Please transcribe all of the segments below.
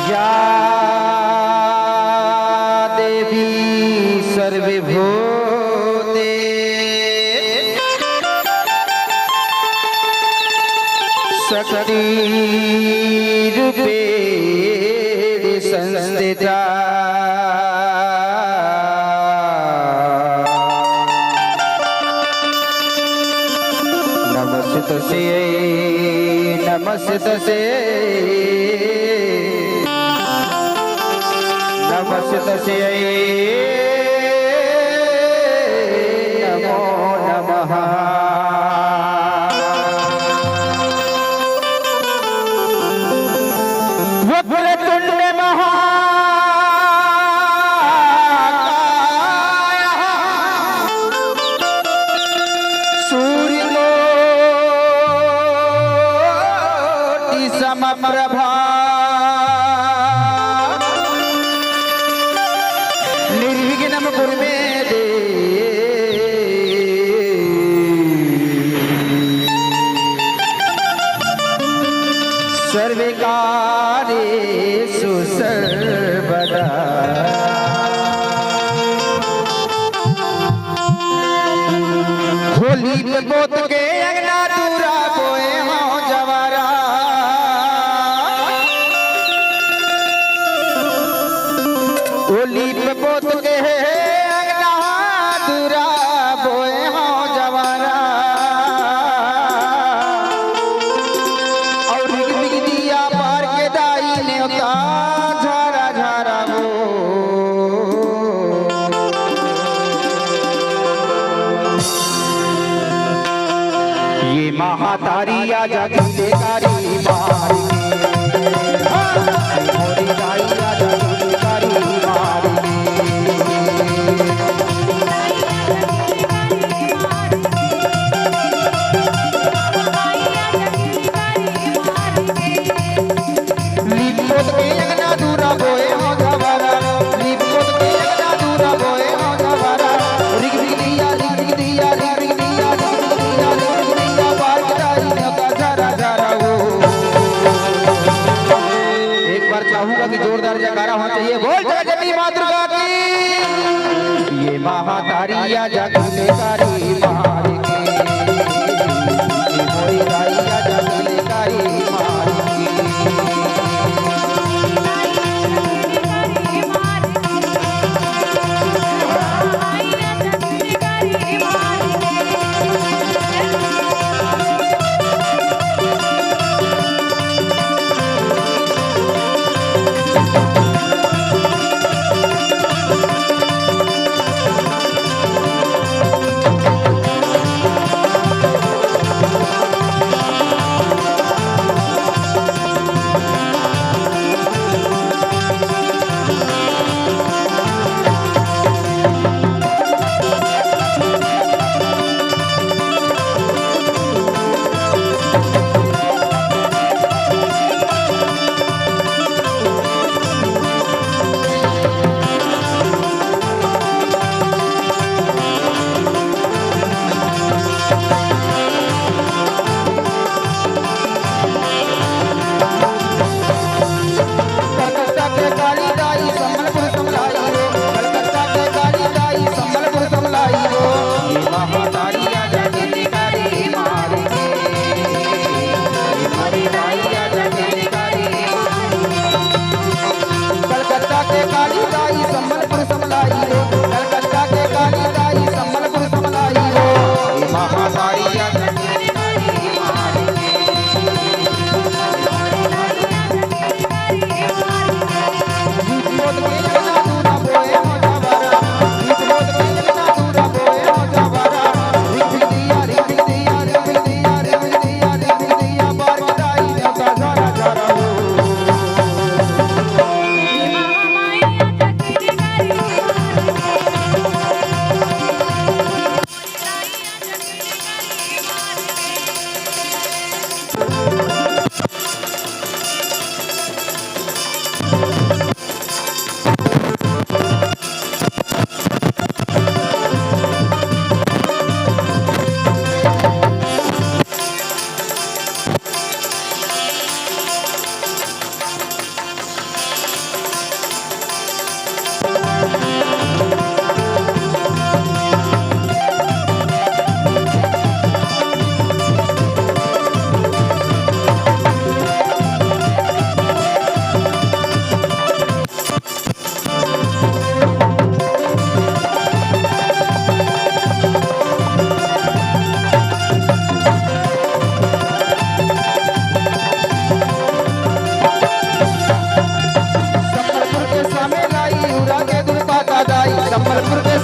या देवी सर्वभूते शक्तिरूपेण संस्थिता नमस्तस्यै नमस्तस्यै नमस्तस्यै नमो नमः। वक्रतुंड महाकाय सूर्यकोटि समप्रभा निर्विघ्नं कुरु मे सर्वे कार्येषु सर्वदा। होली पे पोत के अंगना दूरा बोए हो जवारा होली पे पोत के अंगना दूरा बोए हो जवारा और बिग दिया पार के दाई ने उता झारा झारा वो ये महातारी आजा गुंडेकारी मार के मोरी दाई आजा गुंडेकारी मार लिपोत के अंगना दूरा बोए हो जवारा लिपोत के अंगना दूरा बोए हो जवारा रिग दिया रिग दिया रिग दिया बार कटाई ने का झरा झरा वो। एक बार चाहूंगा कि जोरदार जयकारा होना चाहिए। बोल जय देवी मां दुर्गा की। ये महातारी आजा गुंडेकारी मार के मोरी दाई आजा गुंडेकारी मार के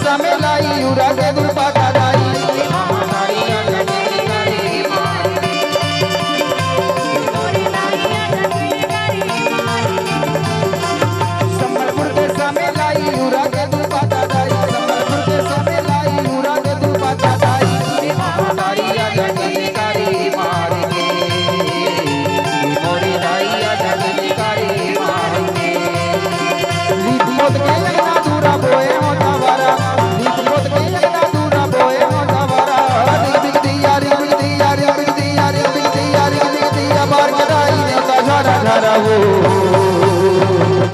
समय लाई उरा के दुर्पा का दाई संबलपुर के समय लाई उरा के दुर्पा का दाई संबलपुर के समय लाई उरा के दुर्पा का दाई दाइया जगदीकारी मार के मोरी दाइया जगदीकारी मार के रीत मोद के लगना दूरा बोए होता वारा रीत मोद के लगना दूरा बोए होता वारा दिग दिया रिग दिया रिग दिया रिग दिया रिग दिया बार कदाई ने का झरा झरा वो